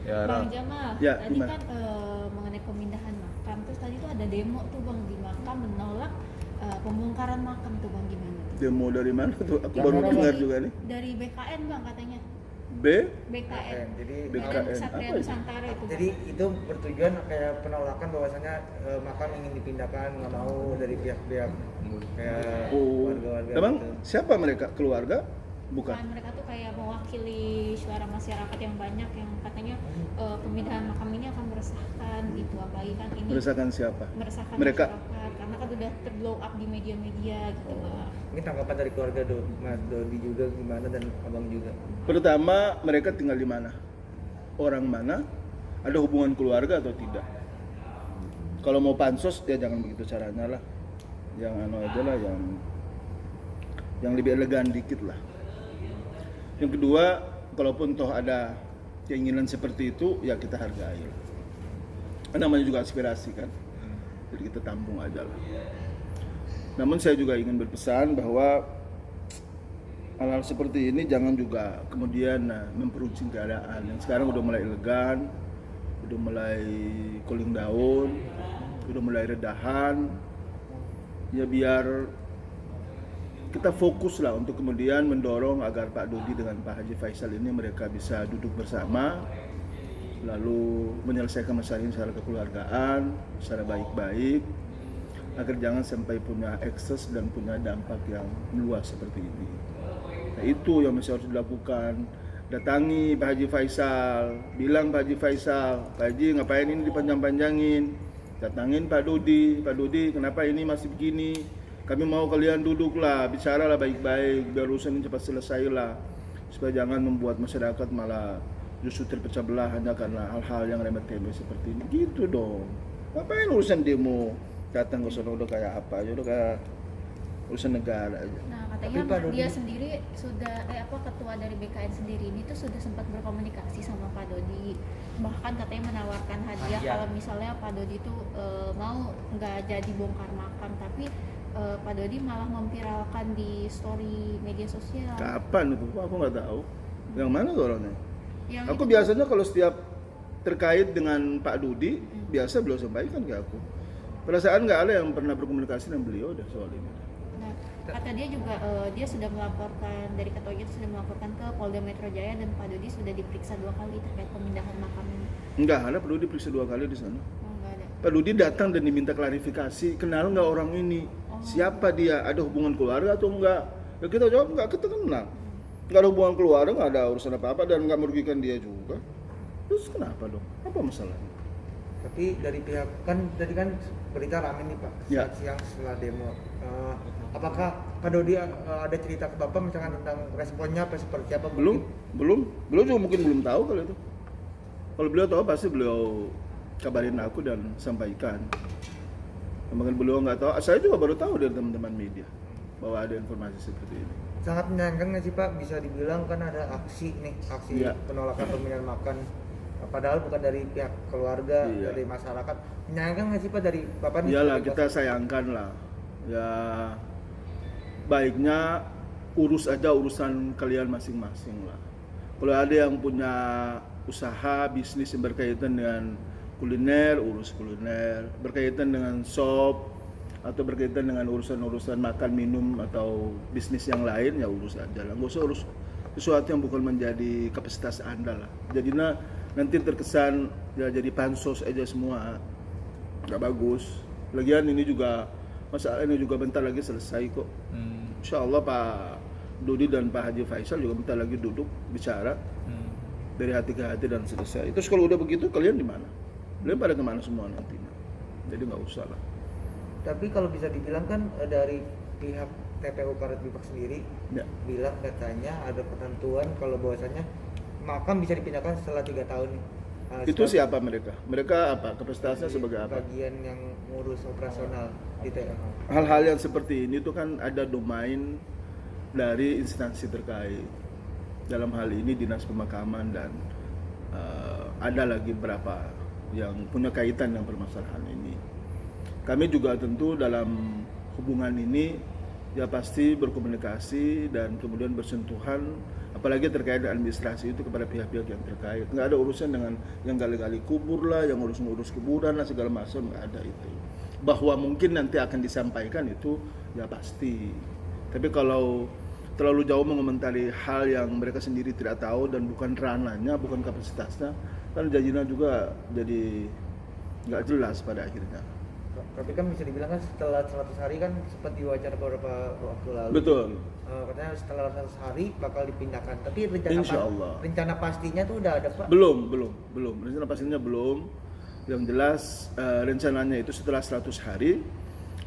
Ya, Bang Raf. Jamal, Ya, tadi gimana? kan mengenai pemindahan makam, terus tadi tuh ada demo tuh Bang di makam menolak pembongkaran makam tuh Bang, gimana tuh? Demo dari mana tuh? Aku Yang baru mana, dengar Bang? juga nih. Dari BKN Bang katanya. B, BKN. Jadi Badan BKN, Ksatria apa itu? Nusantara itu. Jadi Bang. itu bertujuan kayak penolakan bahwasannya makam ingin dipindahkan, nggak mau dari pihak-pihak kayak oh, warga-warga emang gitu. siapa mereka? Keluarga? Bukan. Kan mereka tuh kayak mewakili suara masyarakat yang banyak yang katanya pemindahan makam ini akan meresahkan gitu, apalagi kan ini Meresahkan siapa? meresahkan Mereka. masyarakat karena kan udah terblow up di media-media gitu Bang. Ini tanggapan dari keluarga Mas Dodi juga gimana dan abang juga. Pertama, mereka tinggal di mana? Orang mana? Ada hubungan keluarga atau tidak? Kalau mau pansos, ya jangan begitu caranya lah. Yang anu aja lah, yang lebih elegan dikit lah. Yang kedua, kalaupun toh ada keinginan seperti itu, ya kita hargai. Namanya juga aspirasi kan, jadi kita tampung aja lah. Namun saya juga ingin berpesan bahwa hal-hal seperti ini jangan juga kemudian memperuncing keadaan yang sekarang udah mulai elegan, udah mulai cooling down, udah mulai redahan. Ya biar kita fokus lah untuk kemudian mendorong agar Pak Dodi dengan Pak Haji Faisal ini mereka bisa duduk bersama, lalu menyelesaikan masalah ini secara kekeluargaan, secara baik-baik, agar jangan sampai punya ekses dan punya dampak yang luas seperti ini. Nah, itu yang masih harus dilakukan. Datangi Pak Haji Faisal, bilang Pak Haji Faisal, Pak Haji ngapain ini dipanjang-panjangin? Datangin Pak Dodi kenapa ini masih begini? Kami mau kalian duduklah, bicaralah baik-baik, biar urusan ini cepat selesai lah, supaya jangan membuat masyarakat malah justru terpecah belah hanya karena hal-hal yang remeh-temeh seperti ini. Gitu dong. Ngapain urusan demo? Datang ke sana udah kayak apa? Ya udah kayak urusan negara aja. Nah Tapi katanya Pak Dodi- dia sendiri sudah ketua dari BKN sendiri ini tuh sudah sempat berkomunikasi sama Pak Dodi, bahkan katanya menawarkan hadiah kalau misalnya Pak Dodi tuh mau nggak jadi bongkar makam, tapi Pak Dodi malah memviralkan di story media sosial. Kapan itu? Aku nggak tahu. Yang mana tuh orangnya? Yang Aku itu- biasanya kalau setiap terkait dengan Pak Dodi, biasa beliau sampaikan ke aku. Perasaan nggak ada yang pernah berkomunikasi dengan beliau deh soal ini. Nah, kata dia juga dia sudah melaporkan, dari ketuanya itu sudah melaporkan ke Polda Metro Jaya dan Pak Dodi sudah diperiksa 2 kali terkait pemindahan makam ini. Enggak ada, Pak Dodi periksa 2 kali di sana. Oh, nggak ada. Pak Dodi datang dan diminta klarifikasi, kenal nggak orang ini? Siapa dia? Ada hubungan keluarga atau enggak? Ya kita jawab enggak, kita kenal. Nggak ada hubungan keluarga, nggak ada urusan apa-apa dan nggak merugikan dia juga. Terus kenapa dong? Apa masalahnya? Tapi dari pihak kan tadi kan berita rame nih Pak, Ya. siang setelah demo. Apakah Pak Dodi ada cerita ke Bapak misalkan tentang responnya apa seperti apa? Belum. Beliau juga mungkin belum tahu kalau itu. Kalau beliau tahu pasti beliau kabarin aku dan sampaikan. Mungkin beliau nggak tahu, saya juga baru tahu dari teman-teman media bahwa ada informasi seperti ini. Sangat menyayangkan nggak sih Pak, bisa dibilang kan ada aksi Iya. penolakan pemindahan makam, padahal bukan dari pihak keluarga, Iya. dari masyarakat. Menyayangkan nggak sih Pak dari Bapak nih? Iyalah, sebagai kita sayangkan lah. Ya baiknya urus aja urusan kalian masing-masing lah. Kalau ada yang punya usaha bisnis yang berkaitan dengan kuliner, urus kuliner, berkaitan dengan shop atau berkaitan dengan urusan-urusan makan minum atau bisnis yang lain, ya urus aja lah. Nggak usah urus sesuatu yang bukan menjadi kapasitas Anda lah. Jadinya nanti terkesan ya jadi pansos aja semua, nggak bagus. Lagian ini juga masalah ini juga bentar lagi selesai kok. Insya Allah Pak Dodi dan Pak Haji Faisal juga bentar lagi duduk bicara dari hati ke hati dan selesai. Terus kalau udah begitu kalian di mana? Kalian pada kemana semua nantinya? Jadi nggak usah lah. Tapi kalau bisa dibilang kan dari pihak TPU Karet Bifak sendiri Ya. bilang katanya ada ketentuan kalau bahwasannya makam bisa dipindahkan setelah 3 tahun nih. Itu Sebab siapa mereka? Mereka apa? Kapasitasnya sebagai apa? bagian yang ngurus operasional di TPU. Hal-hal yang seperti ini tuh kan ada domain dari instansi terkait. Dalam hal ini Dinas Pemakaman dan ada lagi beberapa yang punya kaitan dengan permasalahan ini. Kami juga tentu dalam hubungan ini ya pasti berkomunikasi dan kemudian bersentuhan apalagi terkait dengan administrasi itu kepada pihak-pihak yang terkait. Nggak ada urusan dengan yang gali-gali kubur lah, yang ngurus-ngurus kuburan lah, segala macam, nggak ada itu. Bahwa mungkin nanti akan disampaikan itu ya pasti. Tapi kalau terlalu jauh mengomentari hal yang mereka sendiri tidak tahu dan bukan ranahnya, bukan kapasitasnya, kan jadinya juga jadi nggak jelas pada akhirnya. Tapi kan bisa dibilang kan setelah 100 hari kan sempat diwawancara beberapa waktu lalu. Betul. Katanya setelah 100 hari bakal dipindahkan. Tapi rencana Insya Allah. rencana pastinya tuh udah ada, Pak? Belum. Rencana pastinya belum. Yang jelas rencananya itu setelah 100 hari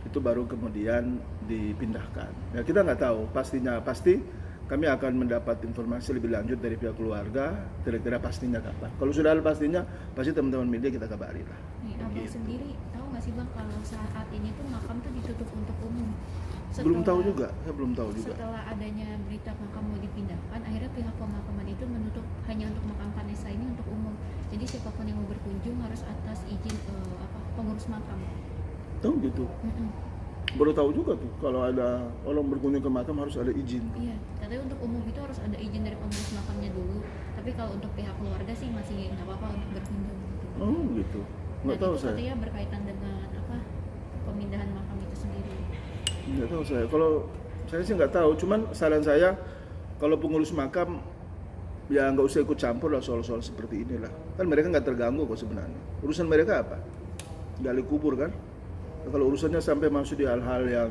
itu baru kemudian dipindahkan. Ya kita nggak tahu pastinya. Pasti kami akan mendapat informasi lebih lanjut dari pihak keluarga kira-kira pastinya kapan. Kalau sudah ada pastinya, pasti teman-teman media kita kabari lah. Nih, abang Begitu. sendiri tahu nggak sih bang kalau saat ini tuh makam tuh ditutup untuk umum? Belum tahu juga, saya belum tahu juga. Setelah adanya berita makam mau dipindahkan, akhirnya pihak pemakaman itu menutup hanya untuk makam Vanessa ini untuk umum. Jadi siapapun yang mau berkunjung harus atas izin pengurus makam. Tahu gitu. Baru tahu juga tuh kalau ada orang berkunjung ke makam harus ada izin. Iya, katanya untuk umum itu harus ada izin dari pengurus makamnya dulu. Tapi kalau untuk pihak keluarga sih masih nggak apa-apa untuk berkunjung. Gitu. Oh gitu. Nggak tahu itu saya. katanya berkaitan dengan pemindahan makam itu sendiri. Nggak tahu saya. Kalau saya sih nggak tahu. Cuman saran saya kalau pengurus makam ya nggak usah ikut campur lah soal-soal seperti inilah. Kan mereka nggak terganggu kok sebenarnya. Urusan mereka apa? Gali kubur kan. Nah, kalau urusannya sampai masuk di hal-hal yang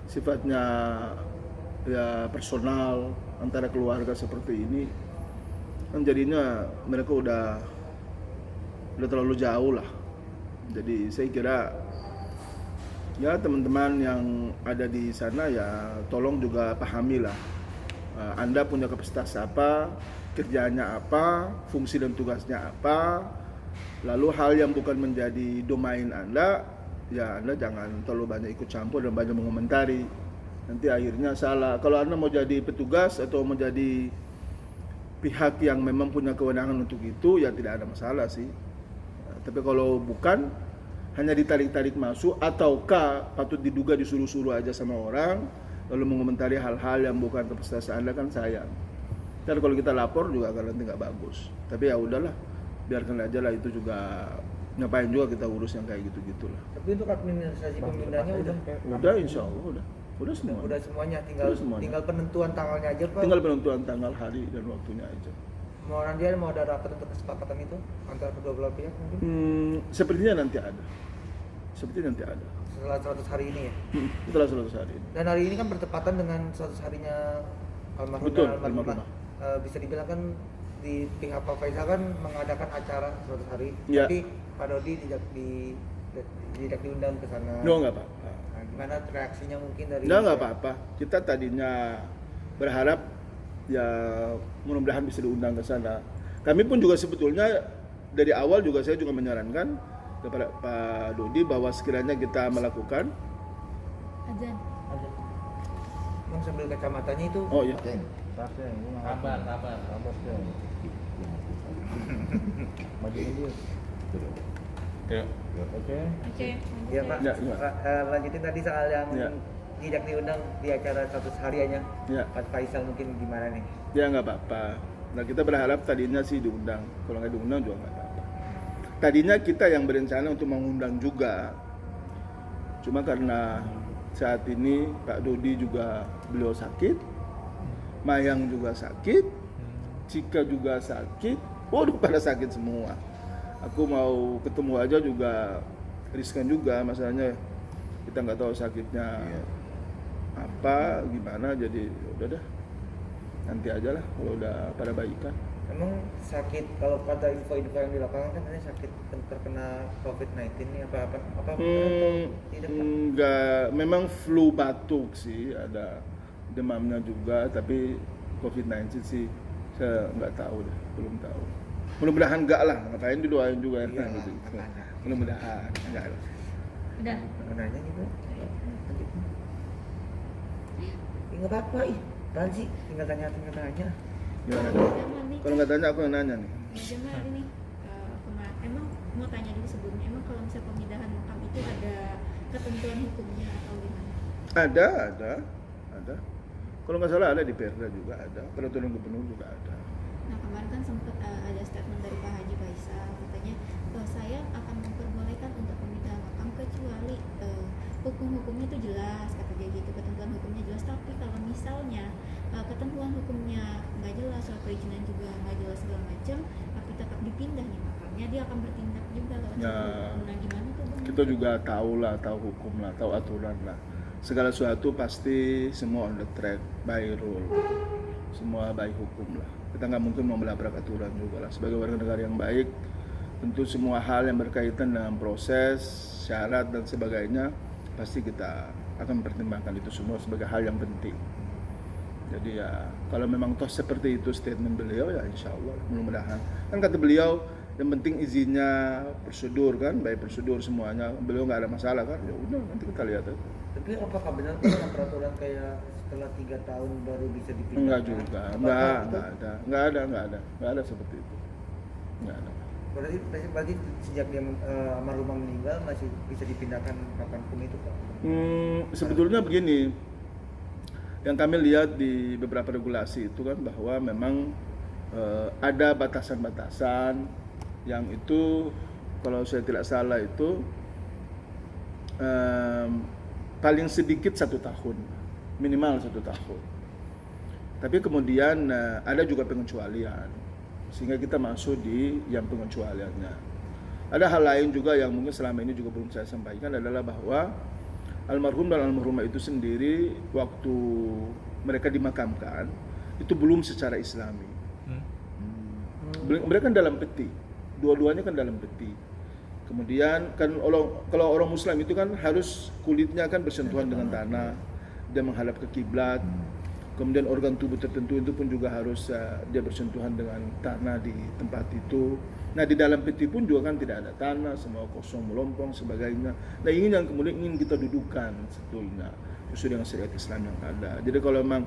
sifatnya ya personal antara keluarga seperti ini, kan jadinya mereka udah terlalu jauh lah. Jadi saya kira ya teman-teman yang ada di sana ya tolong juga pahami lah. Anda punya kapasitas apa, kerjanya apa, fungsi dan tugasnya apa. Lalu hal yang bukan menjadi domain Anda, ya Anda jangan terlalu banyak ikut campur dan banyak mengomentari. Nanti akhirnya salah. Kalau Anda mau jadi petugas atau mau jadi pihak yang memang punya kewenangan untuk itu, ya tidak ada masalah sih. Tapi kalau bukan, hanya ditarik-tarik masuk ataukah patut diduga disuruh-suruh aja sama orang, lalu mengomentari hal-hal yang bukan kapasitas Anda, kan sayang. Dan kalau kita lapor juga kan nanti nggak bagus. Tapi ya udahlah, biarkan aja lah, itu juga ngapain juga kita urus yang kayak gitu-gitulah. Tapi untuk administrasi pemindahnya Udah, insya Allah udah semua. Udah semuanya, tinggal penentuan tanggalnya aja, Pak. Tinggal penentuan tanggal, hari dan waktunya aja. Mau ada rapat untuk kesepakatan itu antara kedua belah pihak mungkin? Sepertinya nanti ada. Setelah 100 hari ini ya? Setelah 100 hari ini. Dan hari ini kan bertepatan dengan 100 harinya almarhum Betul, dan almarhumah. almarhumah. Bisa dibilang kan di pihak Pak Faisal kan mengadakan acara 100 hari, Ya. tapi Pak Dodi tidak diundang ke sana. No, nggak apa-apa. Nah, gimana reaksinya mungkin dari? Nggak apa-apa. Kita tadinya berharap ya mudah-mudahan bisa diundang ke sana. Kami pun juga sebetulnya dari awal juga saya juga menyarankan kepada Pak Dodi bahwa sekiranya kita melakukan Azan. Emang sambil kacamatanya itu. oh ya Sabar. Maju dulu. Oke. Oke. Iya Pak. Ya, ya. Pak, lanjutin tadi soal yang Ya. tidak diundang di acara 100 hariannya. Ya. Pak Faisal mungkin gimana nih? Ya nggak apa-apa. Nah kita berharap tadinya sih diundang. Kalau nggak diundang juga nggak apa-apa. Tadinya kita yang berencana untuk mengundang juga. Cuma karena saat ini Pak Dodi juga beliau sakit, Mayang juga sakit, Cika juga sakit. Waduh, pada sakit semua. Aku mau ketemu aja juga riskan juga, masalahnya kita nggak tahu sakitnya apa, gimana. Jadi udah dah, nanti aja lah kalau udah pada baikan. Emang sakit, kalau kata info-info yang di lapangan kan ini sakit terkena COVID-19 nih apa tidak Pak? Enggak, memang flu batuk sih, ada demamnya juga, tapi COVID-19 sih saya nggak tahu deh, belum tahu. Mudah-mudahan enggak lah, ngapain didoain juga Iya, gitu. makanya. Mudah-mudahan enggak lah. Udah. Nanya gitu. Enggak apa-apa, apaan sih? Tinggal tanya. Gimana dong? Kalau nggak tanya aku yang nanya nih. Jamal ini emang mau tanya dulu sebelumnya, emang kalau misalnya pemindahan makam itu ada ketentuan hukumnya atau gimana? Ada. Kalau nggak salah ada di Perda juga ada, peraturan gubernur juga ada. Nah kemarin kan sempat ada statement dari Pak Haji Faisal, katanya saya akan memperbolehkan untuk pemindah makam kecuali hukum-hukumnya itu jelas, kata dia gitu, ketentuan hukumnya jelas. Tapi kalau misalnya ketentuan hukumnya nggak jelas, soal perizinan juga nggak jelas segala macam, tapi tetap dipindah nih makamnya, dia akan bertindak juga lewat Ya. hukum. Nah gimana tuh Bang? Kita juga tahu lah, tahu hukum lah, tahu aturan lah. Segala sesuatu pasti semua on the track, by rule, semua by hukum lah. Kita nggak mungkin mau melabrak aturan juga lah. Sebagai warga negara yang baik, tentu semua hal yang berkaitan dengan proses, syarat dan sebagainya pasti kita akan mempertimbangkan itu semua sebagai hal yang penting. Jadi ya kalau memang toh seperti itu statement beliau ya insya Allah mudah-mudahan. Kan kata beliau yang penting izinnya, prosedur kan, baik prosedur semuanya. Beliau nggak ada masalah kan, ya udah nanti kita lihat aja. Tapi apakah benar dengan peraturan kayak setelah 3 tahun baru bisa dipindah? Enggak juga, enggak ada seperti itu, enggak ada. Berarti sejak dia almarhumah meninggal masih bisa dipindahkan kapanpun itu Pak? Sebetulnya begini, yang kami lihat di beberapa regulasi itu kan bahwa memang ada batasan-batasan yang itu kalau saya tidak salah itu paling sedikit 1 tahun, minimal 1 tahun. Tapi kemudian ada juga pengecualian, sehingga kita masuk di yang pengecualiannya. Ada hal lain juga yang mungkin selama ini juga belum saya sampaikan adalah bahwa almarhum dan almarhumah itu sendiri waktu mereka dimakamkan itu belum secara Islami. Mereka kan dalam peti, dua-duanya kan dalam peti. Kemudian kan kalau orang Muslim itu kan harus kulitnya kan bersentuhan dengan tanah, dia menghadap ke kiblat. Kemudian organ tubuh tertentu itu pun juga harus dia bersentuhan dengan tanah di tempat itu. Nah di dalam peti pun juga kan tidak ada tanah, semua kosong melompong sebagainya. Nah ini yang kemudian ingin kita dudukan sebetulnya sesuai dengan syariat Islam yang ada. Jadi kalau memang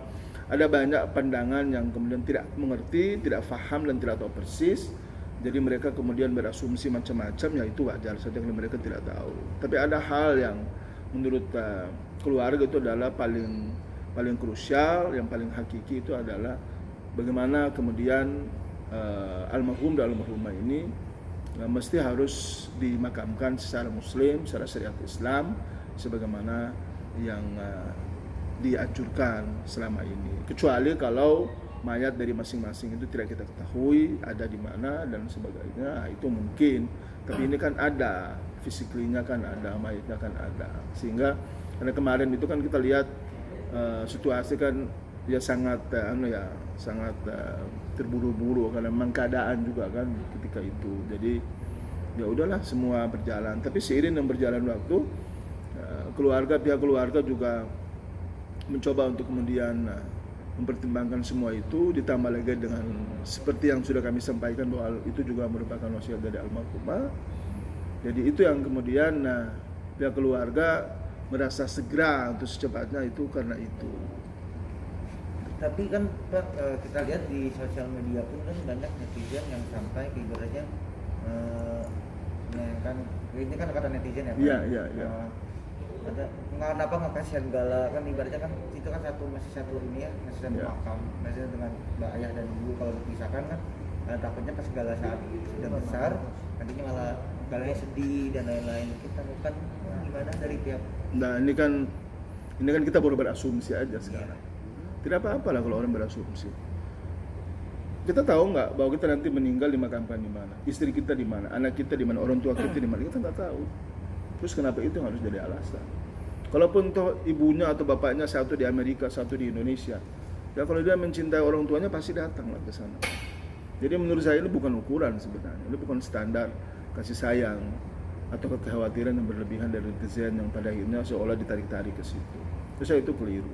ada banyak pandangan yang kemudian tidak mengerti, tidak faham dan tidak tahu persis, jadi mereka kemudian berasumsi macam-macam, ya itu wajar saja karena mereka tidak tahu. Tapi ada hal yang menurut keluarga itu adalah paling krusial, yang paling hakiki itu adalah bagaimana kemudian almarhum dan almarhumah ini mesti harus dimakamkan secara Muslim, secara syariat Islam, sebagaimana yang dianjurkan selama ini. Kecuali kalau mayat dari masing-masing itu tidak kita ketahui ada di mana dan sebagainya, itu mungkin. Tapi ini kan ada, fisiklinya kan ada, mayatnya kan ada. Sehingga karena kemarin itu kan kita lihat situasi kan ya sangat sangat terburu-buru karena memang keadaan juga kan ketika itu. Jadi ya udahlah semua berjalan. Tapi seiring dengan berjalan waktu pihak keluarga juga mencoba untuk kemudian mempertimbangkan semua itu, ditambah lagi dengan seperti yang sudah kami sampaikan bahwa itu juga merupakan wasiat dari almarhumah. Jadi itu yang kemudian pihak keluarga merasa segera untuk secepatnya itu karena itu. Tapi kan Pak, kita lihat di sosial media pun kan banyak netizen yang sampai ibaratnya menyayangkan, ini kan kata netizen ya Pak? Iya. Kenapa nggak kasihan Gala, kan ibaratnya kan itu kan masih satu ini ya, masih satu makam, masih dengan mbak ayah dan ibu. Kalau dipisahkan kan takutnya pas Gala saat sudah besar nantinya malah Galanya sedih dan lain-lain. Kita bukan gimana dari pihak. Nah ini kan kita baru berasumsi aja sekarang. Tidak apa-apa lah kalau orang berasumsi. Kita tahu nggak bahwa kita nanti meninggal dimakamkan di mana, istri kita di mana, anak kita di mana, orang tua kita di mana, kita nggak tahu. Terus kenapa itu harus jadi alasan? Kalaupun toh ibunya atau bapaknya satu di Amerika, satu di Indonesia, ya kalau dia mencintai orang tuanya pasti datang lah ke sana. Jadi menurut saya ini bukan ukuran sebenarnya, ini bukan standar kasih sayang atau kekhawatiran yang berlebihan dari netizen yang pada akhirnya seolah ditarik-tarik ke situ. Terus saya itu keliru,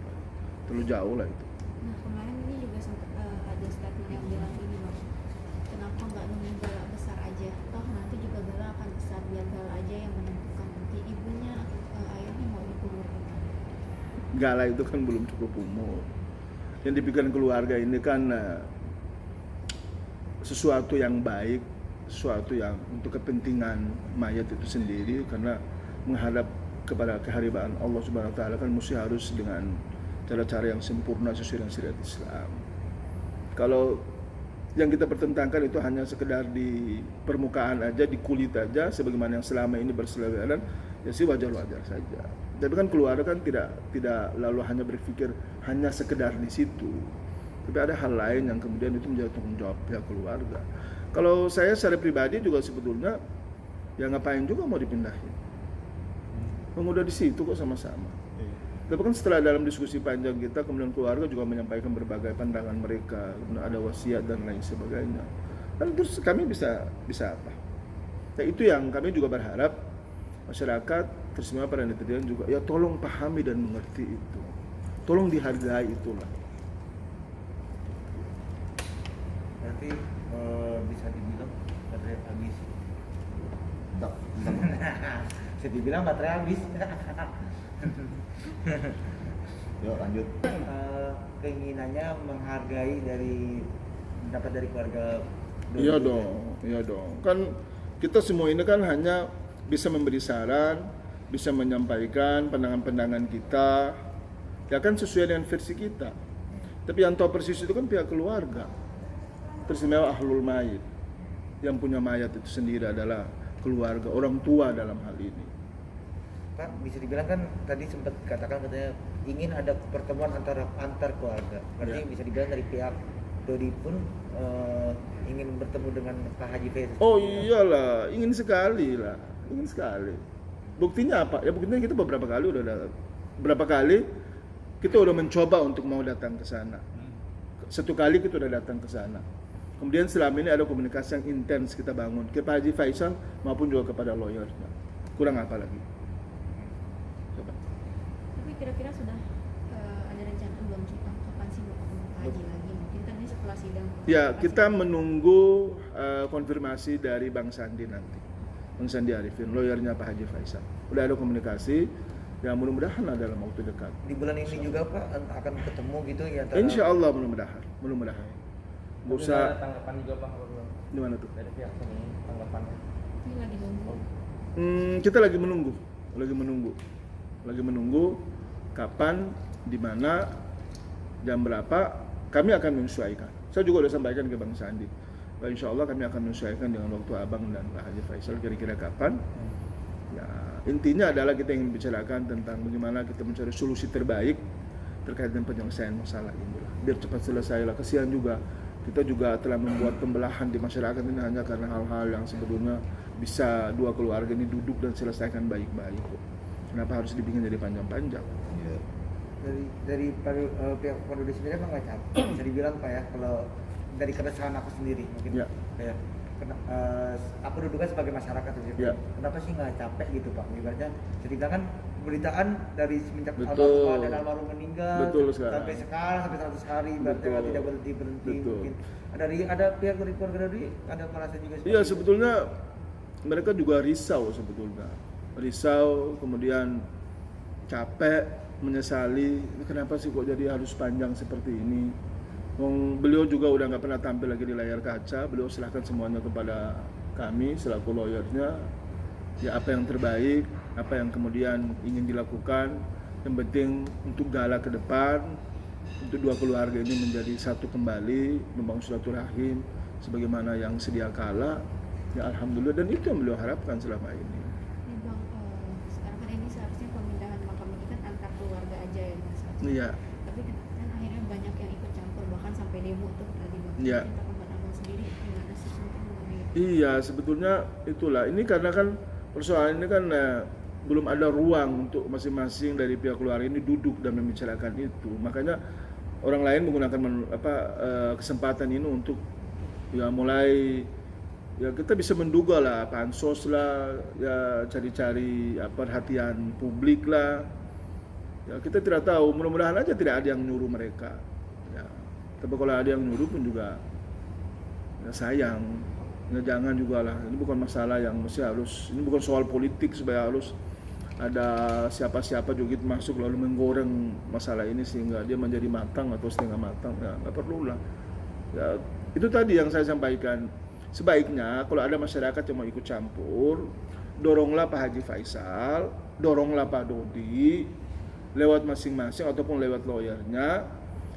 terlalu jauh lah itu. Nah kemarin ini juga sempat ada statement yang bilang ini Bang, kenapa nggak nunggu Gala besar aja, toh nanti juga Gala akan besar, biar Gala aja yang menentukan nanti ibunya atau ayahnya mau dikuburkan. Gala itu kan belum cukup umur. Yang dipikirkan keluarga ini kan sesuatu yang baik, sesuatu yang untuk kepentingan mayat itu sendiri, karena menghadap kepada kehariban Allah Subhanahu wa taala kan mesti harus dengan cara-cara yang sempurna sesuai dengan syariat Islam. Kalau yang kita pertentangkan itu hanya sekedar di permukaan aja, di kulit aja, sebagaimana yang selama ini berseliweran, ya sih wajar-wajar saja. Tapi kan keluarga kan tidak lalu hanya berpikir hanya sekedar di situ. Tapi ada hal lain yang kemudian itu menjadi tanggung jawab pihak keluarga. Kalau saya secara pribadi juga sebetulnya ya ngapain juga mau dipindahin. Udah di situ kok sama-sama. Tapi kan setelah dalam diskusi panjang kita, kemudian keluarga juga menyampaikan berbagai pandangan mereka, kemudian ada wasiat dan lain sebagainya. Lalu terus kami bisa apa? Nah, itu yang kami juga berharap masyarakat, terutama para netizen juga, ya tolong pahami dan mengerti itu. Tolong dihargai itulah. Berarti bisa dibilang baterai habis. Bisa dibilang baterai habis. Yuk lanjut. Keinginannya menghargai dapat dari keluarga. Iya dong. Kan kita semua ini kan hanya bisa memberi saran, bisa menyampaikan pandangan-pandangan kita, ya kan sesuai dengan versi kita. Tapi yang tahu persis itu kan pihak keluarga, teristimewa ahlul mayit. Yang punya mayat itu sendiri adalah keluarga, orang tua dalam hal ini. Kan bisa dibilang kan tadi sempat katakan katanya ingin ada pertemuan antar keluarga. Berarti Ya. bisa dibilang dari pihak Dodi pun ingin bertemu dengan Pak Haji Faisal. Oh iyalah, ingin sekali. Buktinya apa? Ya buktinya kita beberapa kali kita udah mencoba untuk mau datang ke sana. Satu kali kita udah datang ke sana. Kemudian selama ini ada komunikasi yang intens kita bangun ke Pak Haji Faisal maupun juga kepada lawyernya. Kurang apa lagi? Coba. Tapi kira-kira sudah ada rencana belum sih Pak, kapan sih mau ketemu Pak Haji lagi? Mungkin kan ini setelah sidang. Ya, Kapan kita sih? menunggu konfirmasi dari Bang Sandi nanti. Bang Sandi Arifin, lawyernya Pak Haji Faisal. Udah ada komunikasi, ya mudah-mudahan lah dalam waktu dekat. Di bulan ini juga Pak akan ketemu gitu ya antara Insya Allah mudah-mudahan. Nggak Tapi usah, ada tanggapan juga Pak belum di mana tuh? dari pihak sini tanggapannya. Ini lagi nunggu. Kita lagi menunggu kapan, di mana, jam berapa, kami akan menyesuaikan. Saya juga udah sampaikan ke Bang Sandi, bahwa insya Allah kami akan menyesuaikan dengan waktu Abang dan Pak Haji Faisal kira-kira kapan. Ya, intinya adalah kita ingin bicarakan tentang bagaimana kita mencari solusi terbaik terkait dengan penyelesaian masalah ini lah. Biar cepat selesai lah. Kesian juga, kita juga telah membuat pembelahan di masyarakat ini hanya karena hal-hal yang sebetulnya bisa dua keluarga ini duduk dan selesaikan baik-baik. Kenapa harus dibikin jadi panjang-panjang? Iya. dari pihak Pak Dodi sendiri emang nggak capek. Bisa dibilang Pak ya, kalau dari keresahan aku sendiri mungkin Ya. kayak aku duduk kan sebagai masyarakat gitu. Ya. Kenapa sih nggak capek gitu Pak? Ibaratnya cerita kan pemberitaan dari semenjak Betul. almarhum dan almarhum meninggal Betul sekarang. sampai sekarang sampai 100 hari ibaratnya Betul. tidak berhenti Betul. mungkin ada pihak dari keluarga Dodi ada merasa juga seperti Iya, itu? sebetulnya mereka juga risau sebetulnya. Risau, kemudian capek, menyesali, kenapa sih kok jadi harus panjang seperti ini. Beliau juga udah nggak pernah tampil lagi di layar kaca, beliau serahkan semuanya kepada kami selaku lawyernya. Ya apa yang terbaik, apa yang kemudian ingin dilakukan, yang penting untuk gala ke depan, untuk dua keluarga ini menjadi satu kembali, membangun silaturahim sebagaimana yang sedia kala. Ya alhamdulillah, dan itu yang beliau harapkan selama ini. Nih Bang, sekarang kan ini seharusnya pemindahan makam ini kan antar keluarga aja ya Mas. Iya. Tapi kan akhirnya banyak yang ikut campur, bahkan sampai demo tuh tadi Bang. Iya. Kita pendapat Abang sendiri gimana sih mungkin mengenai itu? Iya, sebetulnya itulah. Ini karena kan persoalan ini kan belum ada ruang untuk masing-masing dari pihak keluarga ini duduk dan membicarakan itu. Makanya orang lain menggunakan kesempatan ini untuk ya mulai ya kita bisa menduga lah, pansos lah, ya cari-cari perhatian publik lah. Ya kita tidak tahu, mudah-mudahan aja tidak ada yang nyuruh mereka. Ya, tapi kalau ada yang nyuruh pun juga ya sayang. Ya, jangan juga lah, ini bukan masalah yang mesti harus, ini bukan soal politik supaya harus ada siapa-siapa juga masuk lalu menggoreng masalah ini sehingga dia menjadi matang atau setengah matang. Ya nggak perlu lah. Ya, itu tadi yang saya sampaikan. Sebaiknya kalau ada masyarakat yang mau ikut campur, doronglah Pak Haji Faisal, doronglah Pak Dodi, lewat masing-masing ataupun lewat lawyernya,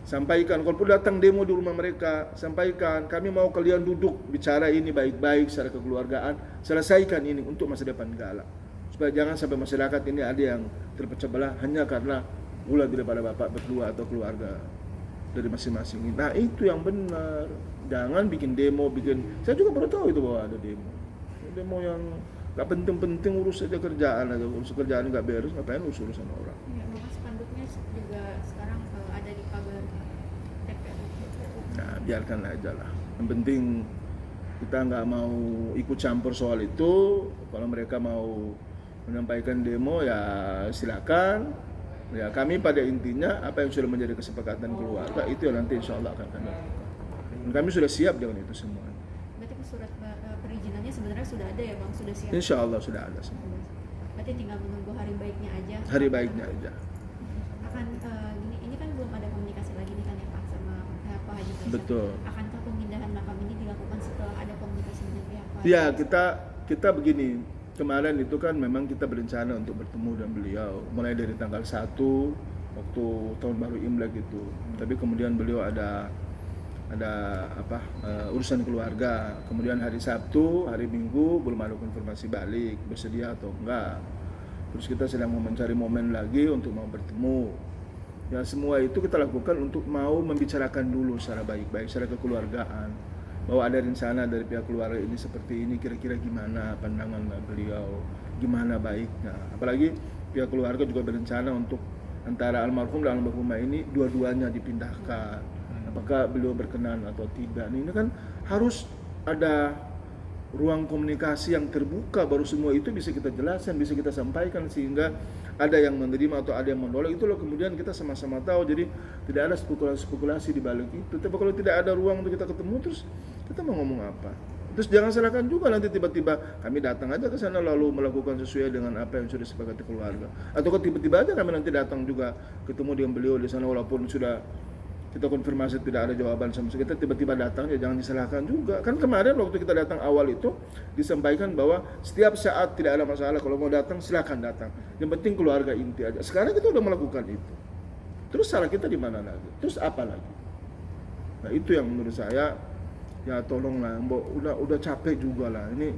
sampaikan. Kalaupun datang demo di rumah mereka, sampaikan, kami mau kalian duduk bicara ini baik-baik secara kekeluargaan, selesaikan ini untuk masa depan Gala, supaya jangan sampai masyarakat ini ada yang terpecah belah hanya karena ulah daripada bapak berdua atau keluarga dari masing-masing. Nah itu yang benar, jangan bikin demo, saya juga baru tahu itu bahwa ada demo yang nggak penting-penting, urus saja kerjaan aja, urus kerjaan nggak beres, ngapain urusan orang. Ya, bahkan spanduknya juga sekarang ada di pagar TPU. Nah biarkan aja lah, yang penting kita nggak mau ikut campur soal itu. Kalau mereka mau menyampaikan demo ya silakan. Ya kami pada intinya apa yang sudah menjadi kesepakatan keluarga itu yang nanti insya Allah akan kami lakukan. Dan kami sudah siap dengan itu semua. Berarti surat perizinannya sebenarnya sudah ada ya Bang, sudah siap? Insya Allah sudah ada semua. Berarti tinggal menunggu hari baiknya aja. Hari baiknya aja. Akan ini kan belum ada komunikasi lagi nih kan ya Pak sama Pak Haji Faisal. Betul. Akankah pemindahan makam ini dilakukan setelah ada komunikasi dengan pihak Pak Haji Ya Faisal? kita begini, kemarin itu kan memang kita berencana untuk bertemu dengan beliau mulai dari tanggal 1 waktu tahun baru Imlek itu. Tapi kemudian beliau ada urusan keluarga. Kemudian hari Sabtu, hari Minggu belum ada konfirmasi balik bersedia atau enggak. Terus kita sedang mencari momen lagi untuk mau bertemu. Ya semua itu kita lakukan untuk mau membicarakan dulu secara baik-baik, secara kekeluargaan, bahwa ada rencana dari pihak keluarga ini seperti ini, kira-kira gimana pandangan beliau, gimana baiknya. Apalagi pihak keluarga juga berencana untuk antara almarhum dan almarhumah ini dua-duanya dipindahkan. Apakah beliau berkenan atau tidak? Ini kan harus ada ruang komunikasi yang terbuka, baru semua itu bisa kita jelaskan, bisa kita sampaikan, sehingga ada yang menerima atau ada yang menolak. Itulah kemudian kita sama-sama tahu, jadi tidak ada spekulasi di balik itu. Tapi kalau tidak ada ruang untuk kita ketemu, terus kita mau ngomong apa? Terus jangan salahkan juga nanti tiba-tiba kami datang aja ke sana lalu melakukan sesuai dengan apa yang sudah disepakati keluarga, atau tiba-tiba aja kami nanti datang juga ketemu dengan beliau di sana walaupun sudah kita konfirmasi tidak ada jawaban sama sekali, kita tiba-tiba datang, ya jangan disalahkan juga. Kan kemarin waktu kita datang awal itu disampaikan bahwa setiap saat tidak ada masalah, kalau mau datang silakan datang, yang penting keluarga inti aja. Sekarang kita udah melakukan itu, terus salah kita di mana lagi? Terus apa lagi? Nah itu yang menurut saya, ya tolonglah, udah capek juga lah. Ini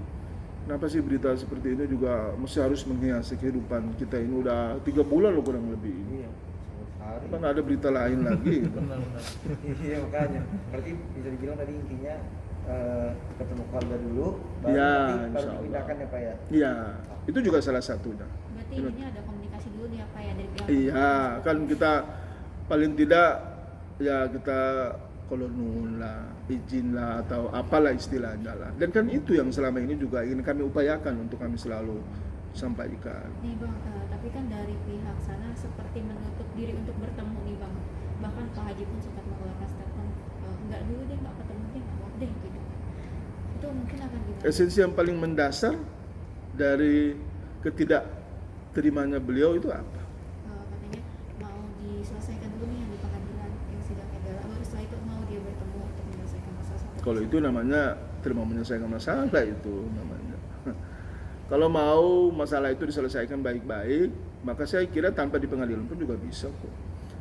kenapa sih berita seperti ini juga mesti harus menghiasi kehidupan kita ini? Udah 3 bulan loh kurang lebih ini. Iya, hari. Kan ada berita lain lagi. Iya makanya, berarti bisa dibilang tadi intinya ketemu keluarga dulu, baru Ya, nanti baru insya Allah. dipindahkan ya Pak ya. Iya, itu juga salah satunya. Berarti ini ada komunikasi dulu nih ya Pak ya dari pihak Iya, kan kita paling tidak ya kita kalau nuhun lah, izin lah atau apalah istilahnya lah. Dan kan itu yang selama ini juga ingin kami upayakan untuk kami selalu sampaikan. nih Bang, tapi kan dari pihak sana seperti menutup diri untuk bertemu nih Bang. Bahkan Pak Haji pun sempat mengeluarkan statement, enggak dulu deh, enggak ketemu deh, enggak mau deh gitu. Itu mungkin akan gimana? Esensi yang paling mendasar dari ketidakterimanya beliau itu apa? Katanya mau diselesaikan dulu nih yang di pengadilan yang sidang Egala, baru setelah itu mau dia bertemu untuk menyelesaikan masalah sampai Kalau itu namanya terima menyelesaikan masalah itu namanya. Kalau mau masalah itu diselesaikan baik-baik, maka saya kira tanpa di pengadilan pun juga bisa kok.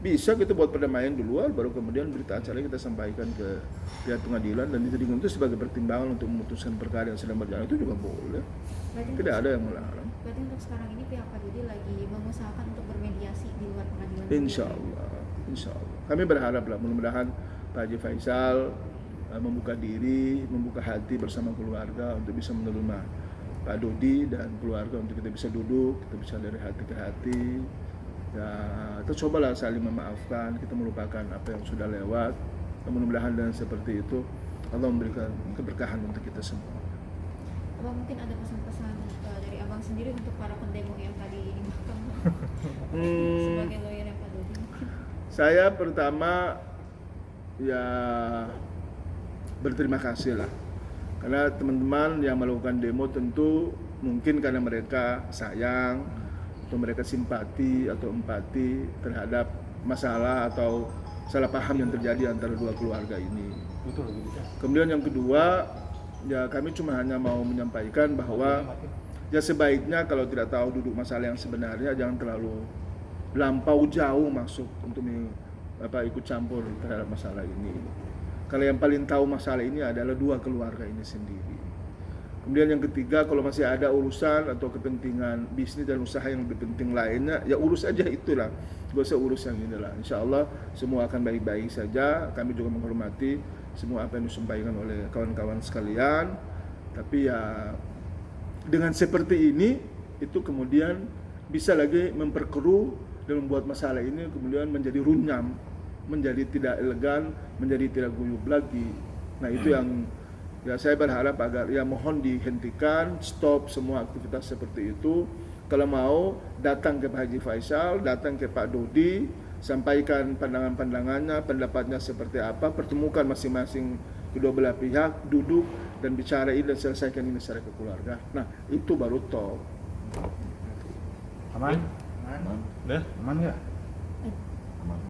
Bisa kita buat perdamaian duluan, baru kemudian berita acara kita sampaikan ke pihak pengadilan dan dijadikan itu sebagai pertimbangan untuk memutuskan perkara yang sedang berjalan, itu juga boleh. Tidak ada yang melarang. Berarti untuk sekarang ini pihak Pak Dodi lagi mengusahakan untuk bermediasi di luar pengadilan. Insya Allah. Kami berharap lah, mudah-mudahan Pak Haji Faisal membuka diri, membuka hati bersama keluarga untuk bisa menerima Pak Dodi dan keluarga, untuk kita bisa duduk, kita bisa dari hati ke hati. Ya, kita cobalah saling memaafkan, kita melupakan apa yang sudah lewat. Mudah-mudahan dengan seperti itu Allah memberikan keberkahan untuk kita semua. Abang mungkin ada pesan-pesan dari Abang sendiri untuk para pendemo yang tadi di mahkamah sebagai lawyer Pak Dodi mungkin. Saya pertama ya berterima kasih lah, karena teman-teman yang melakukan demo tentu mungkin karena mereka sayang atau mereka simpati atau empati terhadap masalah atau salah paham yang terjadi antara dua keluarga ini. Kemudian yang kedua, ya kami cuma hanya mau menyampaikan bahwa ya sebaiknya kalau tidak tahu duduk masalah yang sebenarnya jangan terlalu lampau jauh masuk untuk ikut campur terhadap masalah ini. Kalau yang paling tahu masalah ini adalah dua keluarga ini sendiri. Kemudian yang ketiga, kalau masih ada urusan atau kepentingan bisnis dan usaha yang lebih penting lainnya, ya urus aja itulah. Gak usah urus yang inilah. Insya Allah semua akan baik-baik saja. Kami juga menghormati semua apa yang disampaikan oleh kawan-kawan sekalian. Tapi ya dengan seperti ini, itu kemudian bisa lagi memperkeruh dan membuat masalah ini kemudian menjadi runyam, menjadi tidak elegan, menjadi tidak guyup lagi. Nah itu yang ya saya berharap agar ya mohon dihentikan, stop semua aktivitas seperti itu. Kalau mau datang ke Pak Haji Faisal, datang ke Pak Dodi, sampaikan pandangan-pandangannya, pendapatnya seperti apa, pertemukan masing-masing kedua belah pihak, duduk dan bicara ini dan selesaikan ini secara keluarga. Nah itu baru top. Aman? Aman. Aman nggak?